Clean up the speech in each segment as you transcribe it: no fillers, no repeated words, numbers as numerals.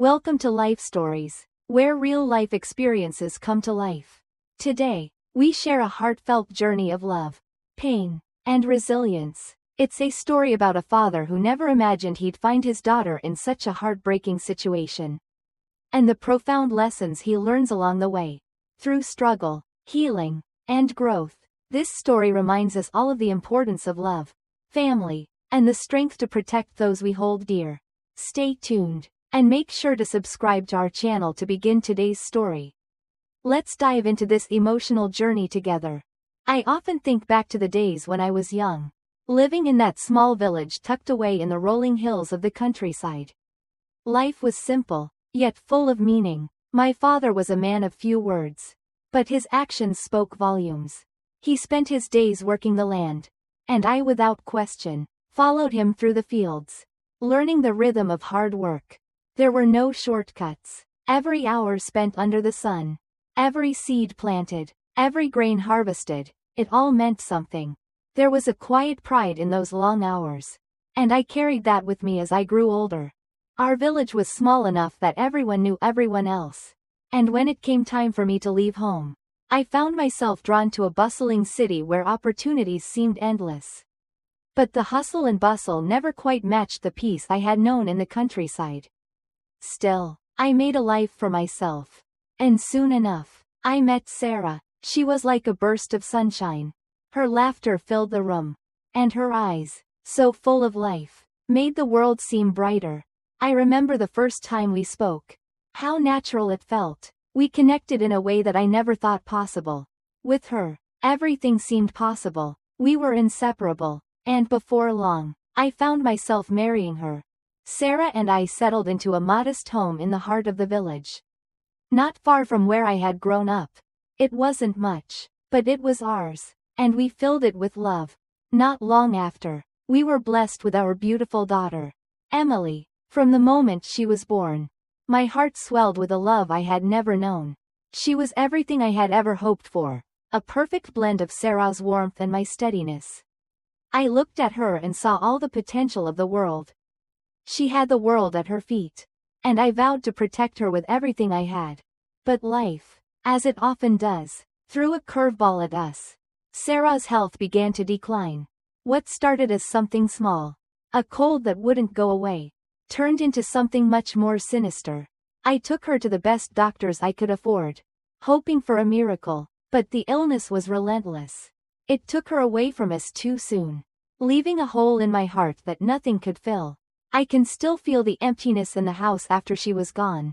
Welcome to Life Stories, where real-life experiences come to life. Today, we share a heartfelt journey of love, pain, and resilience. It's a story about a father who never imagined he'd find his daughter in such a heartbreaking situation. And the profound lessons he learns along the way. Through struggle, healing, and growth, this story reminds us all of the importance of love, family, and the strength to protect those we hold dear. Stay tuned, and make sure to subscribe to our channel to begin today's story. Let's dive into this emotional journey together. I often think back to the days when I was young, living in that small village tucked away in the rolling hills of the countryside. Life was simple, yet full of meaning. My father was a man of few words, but his actions spoke volumes. He spent his days working the land, and I, without question, followed him through the fields, learning the rhythm of hard work. There were no shortcuts. Every hour spent under the sun, every seed planted, every grain harvested, it all meant something. There was a quiet pride in those long hours, and I carried that with me as I grew older. Our village was small enough that everyone knew everyone else, and when it came time for me to leave home, I found myself drawn to a bustling city where opportunities seemed endless. But the hustle and bustle never quite matched the peace I had known in the countryside. Still, I made a life for myself. And soon enough, I met Sarah. She was like a burst of sunshine. Her laughter filled the room, and her eyes, so full of life, made the world seem brighter. I remember the first time we spoke. How natural it felt. We connected in a way that I never thought possible. With her, everything seemed possible. We were inseparable, and before long, I found myself marrying her. Sarah and I settled into a modest home in the heart of the village, not far from where I had grown up. It wasn't much, but it was ours, and we filled it with love. Not long after, we were blessed with our beautiful daughter, Emily. From the moment she was born, my heart swelled with a love I had never known. She was everything I had ever hoped for, a perfect blend of Sarah's warmth and my steadiness. I looked at her and saw all the potential of the world. She had the world at her feet, and I vowed to protect her with everything I had. But life, as it often does, threw a curveball at us. Sarah's health began to decline. What started as something small, a cold that wouldn't go away, turned into something much more sinister. I took her to the best doctors I could afford, hoping for a miracle, but the illness was relentless. It took her away from us too soon, leaving a hole in my heart that nothing could fill. I can still feel the emptiness in the house after she was gone.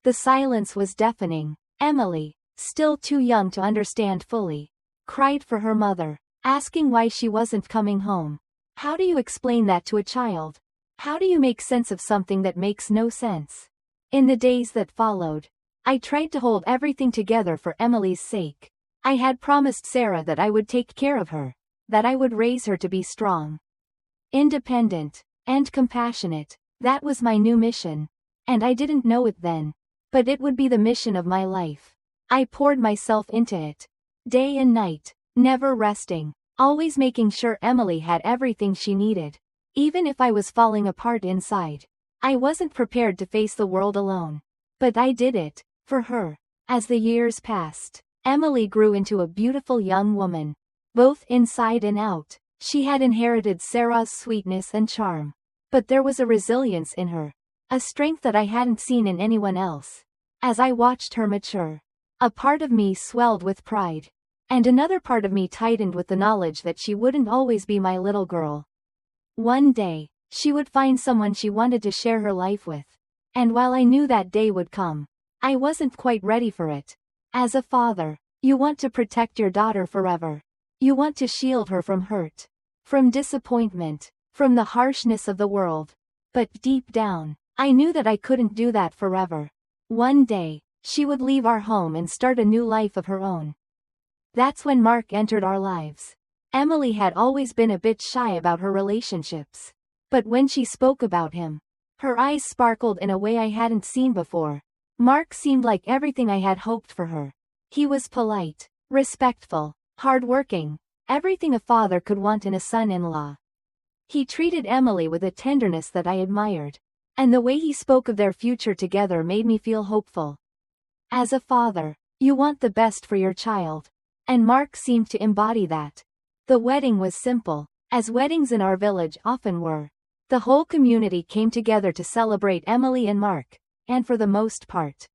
The silence was deafening. Emily, still too young to understand fully, cried for her mother, asking why she wasn't coming home. How do you explain that to a child? How do you make sense of something that makes no sense? In the days that followed, I tried to hold everything together for Emily's sake. I had promised Sarah that I would take care of her, that I would raise her to be strong, independent, and compassionate. That was my new mission. And I didn't know it then, but it would be the mission of my life. I poured myself into it, day and night, never resting, always making sure Emily had everything she needed. Even if I was falling apart inside, I wasn't prepared to face the world alone. But I did it, for her. As the years passed, Emily grew into a beautiful young woman, both inside and out. She had inherited Sarah's sweetness and charm, but there was a resilience in her, a strength that I hadn't seen in anyone else. As I watched her mature, a part of me swelled with pride, and another part of me tightened with the knowledge that she wouldn't always be my little girl. One day, she would find someone she wanted to share her life with. And while I knew that day would come, I wasn't quite ready for it. As a father, you want to protect your daughter forever. You want to shield her from hurt, from disappointment, from the harshness of the world. But deep down, I knew that I couldn't do that forever. One day, she would leave our home and start a new life of her own. That's when Mark entered our lives. Emily had always been a bit shy about her relationships, but when she spoke about him, her eyes sparkled in a way I hadn't seen before. Mark seemed like everything I had hoped for her. He was polite, respectful, hardworking, everything a father could want in a son-in-law. He treated Emily with a tenderness that I admired, and the way he spoke of their future together made me feel hopeful. As a father, you want the best for your child. And Mark seemed to embody that. The wedding was simple, as weddings in our village often were. The whole community came together to celebrate Emily and Mark, and for the most part,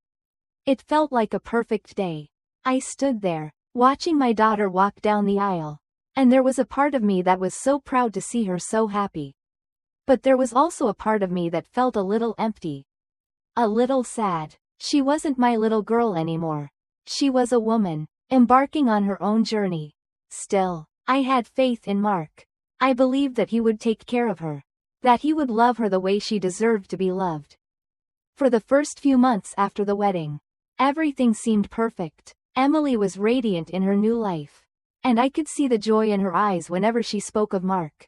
it felt like a perfect day. I stood there, watching my daughter walk down the aisle, and there was a part of me that was so proud to see her so happy. But there was also a part of me that felt a little empty. A little sad. She wasn't my little girl anymore. She was a woman, embarking on her own journey. Still, I had faith in Mark. I believed that he would take care of her, that he would love her the way she deserved to be loved. For the first few months after the wedding, everything seemed perfect. Emily was radiant in her new life, and I could see the joy in her eyes whenever she spoke of Mark.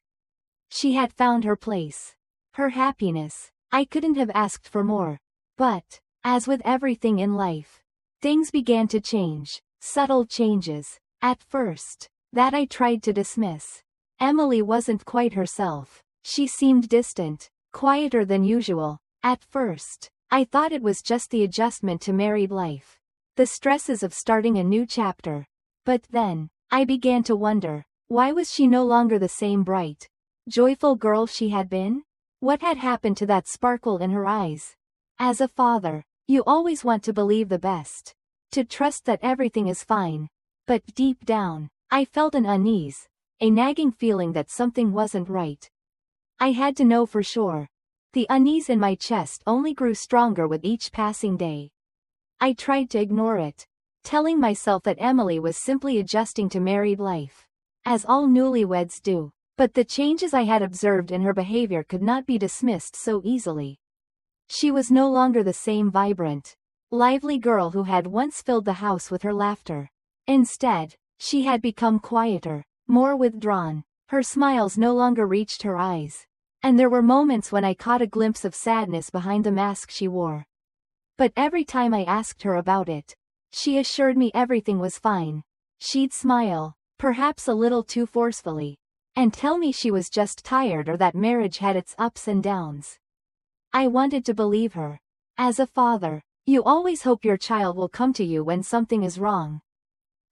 She had found her place, her happiness. I couldn't have asked for more. But, as with everything in life, things began to change, subtle changes. At first, that I tried to dismiss. Emily wasn't quite herself. She seemed distant, quieter than usual. At first, I thought it was just the adjustment to married life, the stresses of starting a new chapter. But then, I began to wonder, why was she no longer the same bright, joyful girl she had been? What had happened to that sparkle in her eyes? As a father, you always want to believe the best, to trust that everything is fine. But deep down, I felt an unease, a nagging feeling that something wasn't right. I had to know for sure. The unease in my chest only grew stronger with each passing day. I tried to ignore it, telling myself that Emily was simply adjusting to married life, as all newlyweds do. But the changes I had observed in her behavior could not be dismissed so easily. She was no longer the same vibrant, lively girl who had once filled the house with her laughter. Instead, she had become quieter, more withdrawn. Her smiles no longer reached her eyes, and there were moments when I caught a glimpse of sadness behind the mask she wore. But every time I asked her about it, she assured me everything was fine. She'd smile, perhaps a little too forcefully, and tell me she was just tired or that marriage had its ups and downs. I wanted to believe her. As a father, you always hope your child will come to you when something is wrong.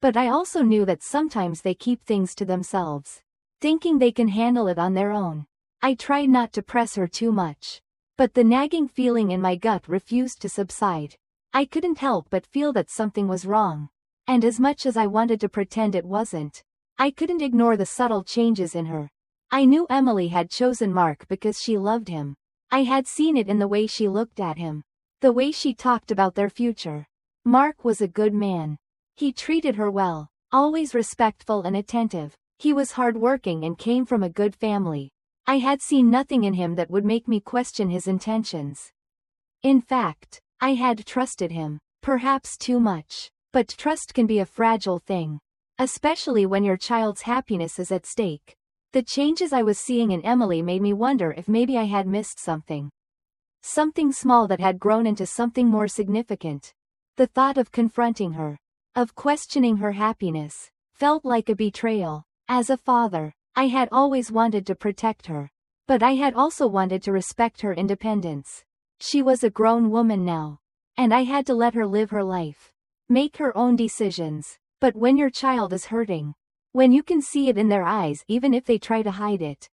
But I also knew that sometimes they keep things to themselves, thinking they can handle it on their own. I tried not to press her too much, but the nagging feeling in my gut refused to subside. I couldn't help but feel that something was wrong. And as much as I wanted to pretend it wasn't, I couldn't ignore the subtle changes in her. I knew Emily had chosen Mark because she loved him. I had seen it in the way she looked at him, the way she talked about their future. Mark was a good man. He treated her well, always respectful and attentive. He was hardworking and came from a good family. I had seen nothing in him that would make me question his intentions. In fact, I had trusted him, perhaps too much. But trust can be a fragile thing, especially when your child's happiness is at stake. The changes I was seeing in Emily made me wonder if maybe I had missed something. Something small that had grown into something more significant. The thought of confronting her, of questioning her happiness, felt like a betrayal. As a father, I had always wanted to protect her, but I had also wanted to respect her independence. She was a grown woman now, and I had to let her live her life, make her own decisions. But when your child is hurting, when you can see it in their eyes even if they try to hide it,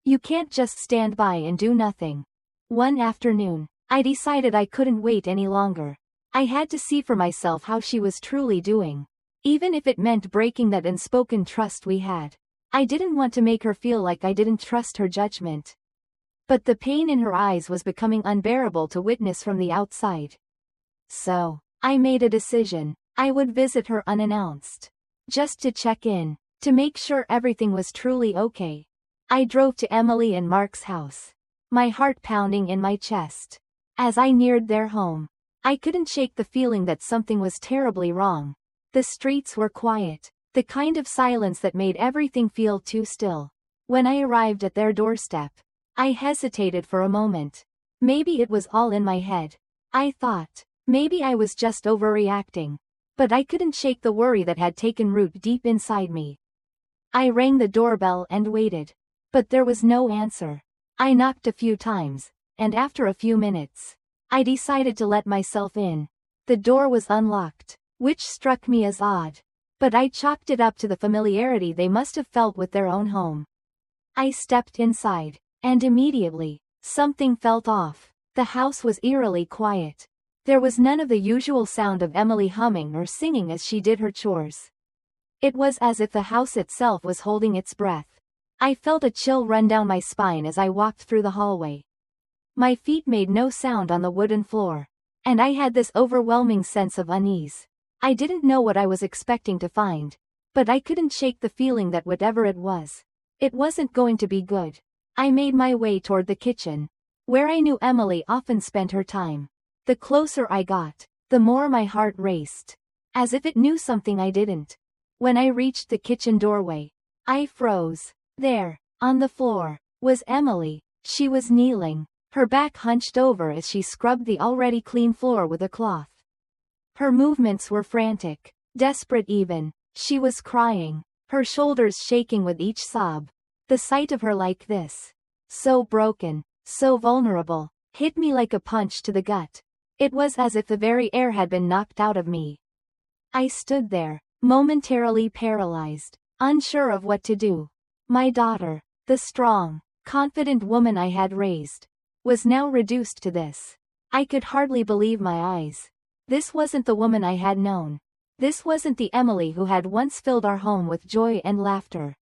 you can't just stand by and do nothing. One afternoon, I decided I couldn't wait any longer. I had to see for myself how she was truly doing, even if it meant breaking that unspoken trust we had. I didn't want to make her feel like I didn't trust her judgment. But the pain in her eyes was becoming unbearable to witness from the outside. So, I made a decision. I would visit her unannounced, just to check in, to make sure everything was truly okay. I drove to Emily and Mark's house, my heart pounding in my chest. As I neared their home, I couldn't shake the feeling that something was terribly wrong. The streets were quiet, the kind of silence that made everything feel too still. When I arrived at their doorstep, I hesitated for a moment. Maybe it was all in my head. I thought, maybe I was just overreacting. But I couldn't shake the worry that had taken root deep inside me. I rang the doorbell and waited. But there was no answer. I knocked a few times, and after a few minutes, I decided to let myself in. The door was unlocked, which struck me as odd. But I chalked it up to the familiarity they must have felt with their own home. I stepped inside, and immediately, something felt off. The house was eerily quiet. There was none of the usual sound of Emily humming or singing as she did her chores. It was as if the house itself was holding its breath. I felt a chill run down my spine as I walked through the hallway. My feet made no sound on the wooden floor, and I had this overwhelming sense of unease. I didn't know what I was expecting to find, but I couldn't shake the feeling that whatever it was, it wasn't going to be good. I made my way toward the kitchen, where I knew Emily often spent her time. The closer I got, the more my heart raced, as if it knew something I didn't. When I reached the kitchen doorway, I froze. There, on the floor, was Emily. She was kneeling, her back hunched over as she scrubbed the already clean floor with a cloth. Her movements were frantic, desperate even. She was crying, her shoulders shaking with each sob. The sight of her like this, so broken, so vulnerable, hit me like a punch to the gut. It was as if the very air had been knocked out of me. I stood there, momentarily paralyzed, unsure of what to do. My daughter, the strong, confident woman I had raised, was now reduced to this. I could hardly believe my eyes. This wasn't the woman I had known. This wasn't the Emily who had once filled our home with joy and laughter.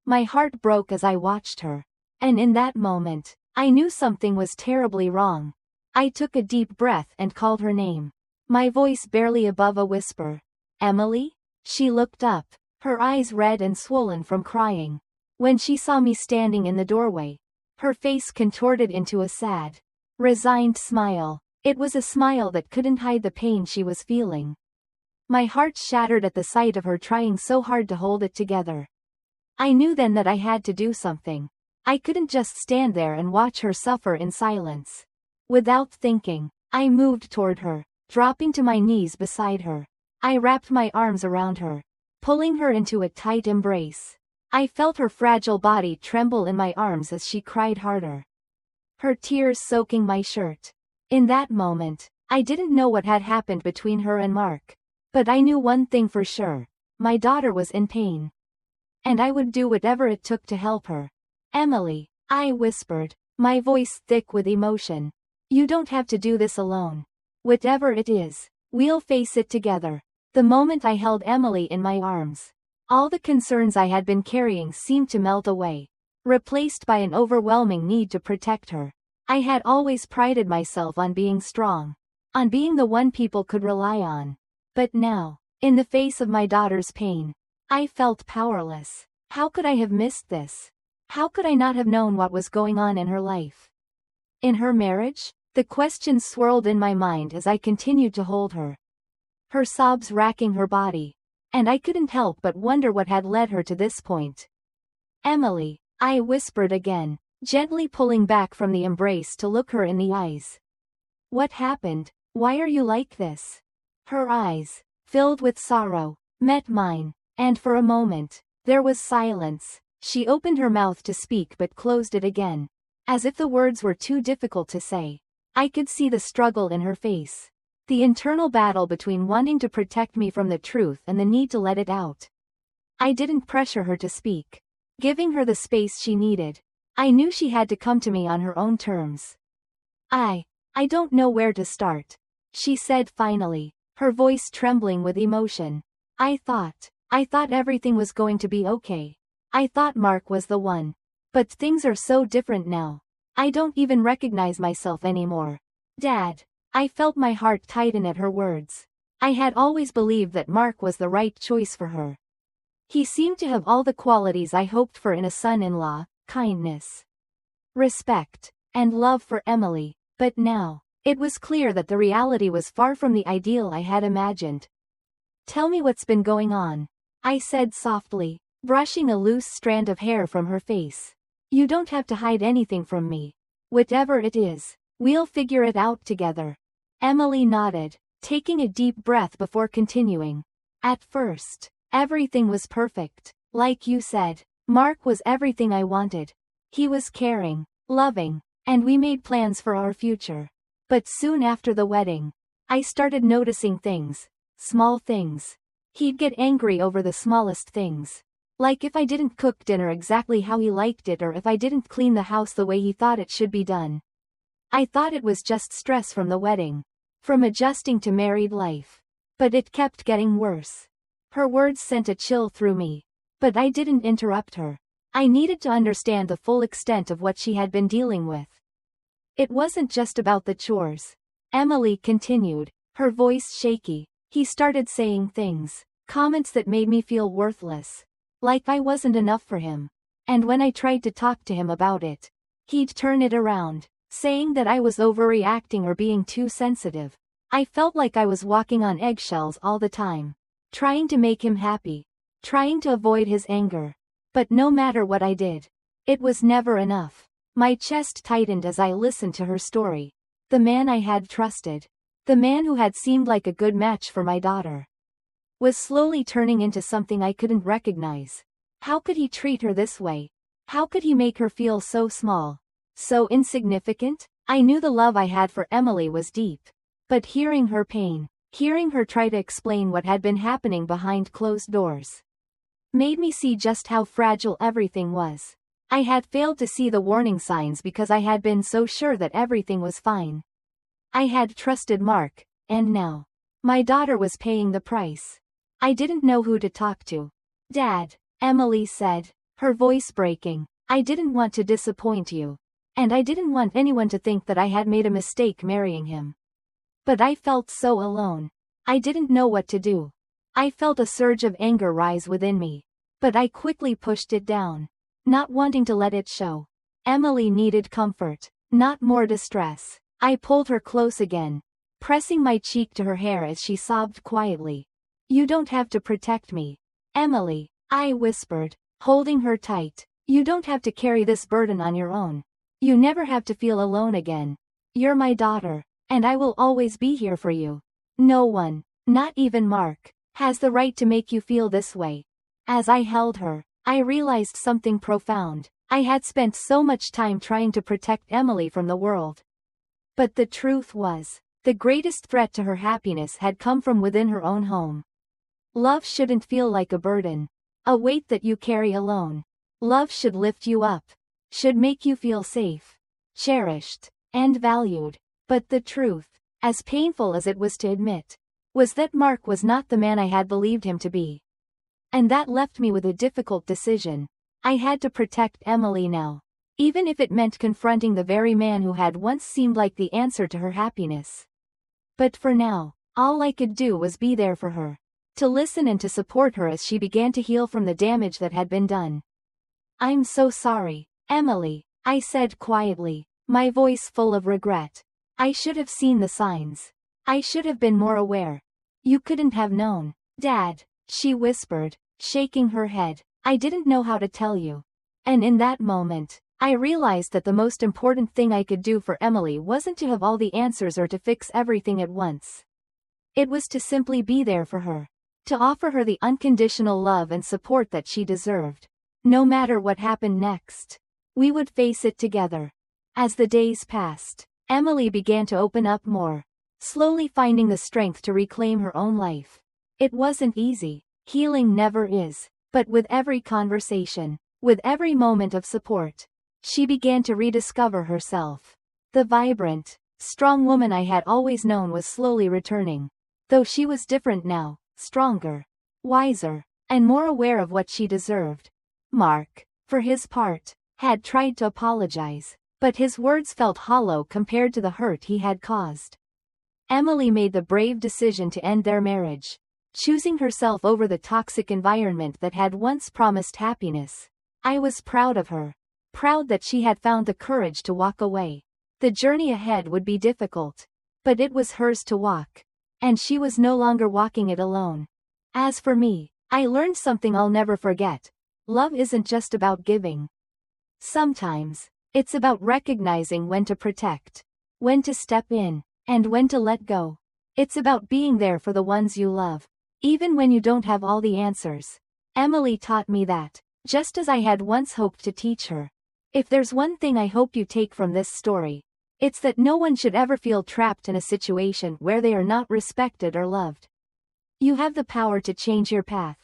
My heart broke as I watched her, and in that moment, I knew something was terribly wrong. I took a deep breath and called her name, my voice barely above a whisper. Emily? She looked up, her eyes red and swollen from crying. When she saw me standing in the doorway, her face contorted into a sad, resigned smile. It was a smile that couldn't hide the pain she was feeling. My heart shattered at the sight of her trying so hard to hold it together. I knew then that I had to do something. I couldn't just stand there and watch her suffer in silence. Without thinking, I moved toward her, dropping to my knees beside her. I wrapped my arms around her, pulling her into a tight embrace. I felt her fragile body tremble in my arms as she cried harder, her tears soaking my shirt. In that moment, I didn't know what had happened between her and Mark, but I knew one thing for sure: my daughter was in pain, and I would do whatever it took to help her. Emily, I whispered, my voice thick with emotion. You don't have to do this alone. Whatever it is, we'll face it together. The moment I held Emily in my arms, all the concerns I had been carrying seemed to melt away, replaced by an overwhelming need to protect her. I had always prided myself on being strong, on being the one people could rely on. But now, in the face of my daughter's pain, I felt powerless. How could I have missed this? How could I not have known what was going on in her life? In her marriage? The questions swirled in my mind as I continued to hold her, her sobs racking her body, and I couldn't help but wonder what had led her to this point. Emily, I whispered again, gently pulling back from the embrace to look her in the eyes. What happened? Why are you like this? Her eyes, filled with sorrow, met mine, and for a moment, there was silence. She opened her mouth to speak but closed it again, as if the words were too difficult to say. I could see the struggle in her face, the internal battle between wanting to protect me from the truth and the need to let it out. I didn't pressure her to speak, giving her the space she needed. I knew she had to come to me on her own terms. I don't know where to start, she said finally, her voice trembling with emotion. I thought everything was going to be okay. I thought Mark was the one. But things are so different now. I don't even recognize myself anymore. Dad. I felt my heart tighten at her words. I had always believed that Mark was the right choice for her. He seemed to have all the qualities I hoped for in a son-in-law: kindness, respect, and love for Emily. But now, it was clear that the reality was far from the ideal I had imagined. Tell me what's been going on, I said softly, brushing a loose strand of hair from her face. You don't have to hide anything from me. Whatever it is, we'll figure it out together. Emily nodded, taking a deep breath before continuing. At first, everything was perfect. Like you said, Mark was everything I wanted. He was caring, loving, and we made plans for our future. But soon after the wedding, I started noticing things, small things. He'd get angry over the smallest things. Like if I didn't cook dinner exactly how he liked it or if I didn't clean the house the way he thought it should be done. I thought it was just stress from the wedding, from adjusting to married life. But it kept getting worse. Her words sent a chill through me. But I didn't interrupt her. I needed to understand the full extent of what she had been dealing with. It wasn't just about the chores. Emily continued, her voice shaky. He started saying things, comments that made me feel worthless. Like I wasn't enough for him. And when I tried to talk to him about it, he'd turn it around, saying that I was overreacting or being too sensitive. I felt like I was walking on eggshells all the time, trying to make him happy, trying to avoid his anger. But no matter what I did, it was never enough. My chest tightened as I listened to her story. The man I had trusted, the man who had seemed like a good match for my daughter, was slowly turning into something I couldn't recognize. How could he treat her this way? How could he make her feel so small, so insignificant? I knew the love I had for Emily was deep. But hearing her pain, hearing her try to explain what had been happening behind closed doors, made me see just how fragile everything was. I had failed to see the warning signs because I had been so sure that everything was fine. I had trusted Mark, and now, my daughter was paying the price. I didn't know who to talk to. Dad, Emily said, her voice breaking, I didn't want to disappoint you. And I didn't want anyone to think that I had made a mistake marrying him. But I felt so alone. I didn't know what to do. I felt a surge of anger rise within me. But I quickly pushed it down, not wanting to let it show. Emily needed comfort, not more distress. I pulled her close again, pressing my cheek to her hair as she sobbed quietly. You don't have to protect me, Emily, I whispered, holding her tight. You don't have to carry this burden on your own. You never have to feel alone again. You're my daughter, and I will always be here for you. No one, not even Mark, has the right to make you feel this way. As I held her, I realized something profound. I had spent so much time trying to protect Emily from the world. But the truth was, the greatest threat to her happiness had come from within her own home. Love shouldn't feel like a burden, a weight that you carry alone. Love should lift you up, should make you feel safe, cherished, and valued. But the truth, as painful as it was to admit, was that Mark was not the man I had believed him to be. And that left me with a difficult decision. I had to protect Emily now, even if it meant confronting the very man who had once seemed like the answer to her happiness. But for now, all I could do was be there for her, to listen and to support her as she began to heal from the damage that had been done. I'm so sorry, Emily, I said quietly, my voice full of regret. I should have seen the signs. I should have been more aware. You couldn't have known. Dad, she whispered, shaking her head. I didn't know how to tell you. And in that moment, I realized that the most important thing I could do for Emily wasn't to have all the answers or to fix everything at once. It was to simply be there for her, to offer her the unconditional love and support that she deserved. No matter what happened next, we would face it together. As the days passed, Emily began to open up more, slowly finding the strength to reclaim her own life. It wasn't easy. Healing never is. But with every conversation, with every moment of support, she began to rediscover herself. The vibrant, strong woman I had always known was slowly returning. Though she was different now, stronger, wiser, and more aware of what she deserved. Mark, for his part, had tried to apologize, but his words felt hollow compared to the hurt he had caused. Emily made the brave decision to end their marriage, choosing herself over the toxic environment that had once promised happiness. I was proud of her, proud that she had found the courage to walk away. The journey ahead would be difficult, but it was hers to walk, and she was no longer walking it alone. As for me, I learned something I'll never forget. Love isn't just about giving. Sometimes, it's about recognizing when to protect, when to step in, and when to let go. It's about being there for the ones you love, even when you don't have all the answers. Emily taught me that, just as I had once hoped to teach her. If there's one thing I hope you take from this story, it's that no one should ever feel trapped in a situation where they are not respected or loved. You have the power to change your path,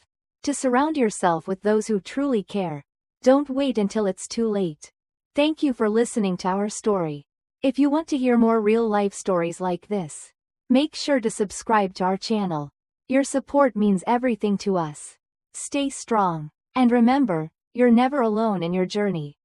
to surround yourself with those who truly care. Don't wait until it's too late. Thank you for listening to our story. If you want to hear more real-life stories like this, make sure to subscribe to our channel. Your support means everything to us. Stay strong. And remember, you're never alone in your journey.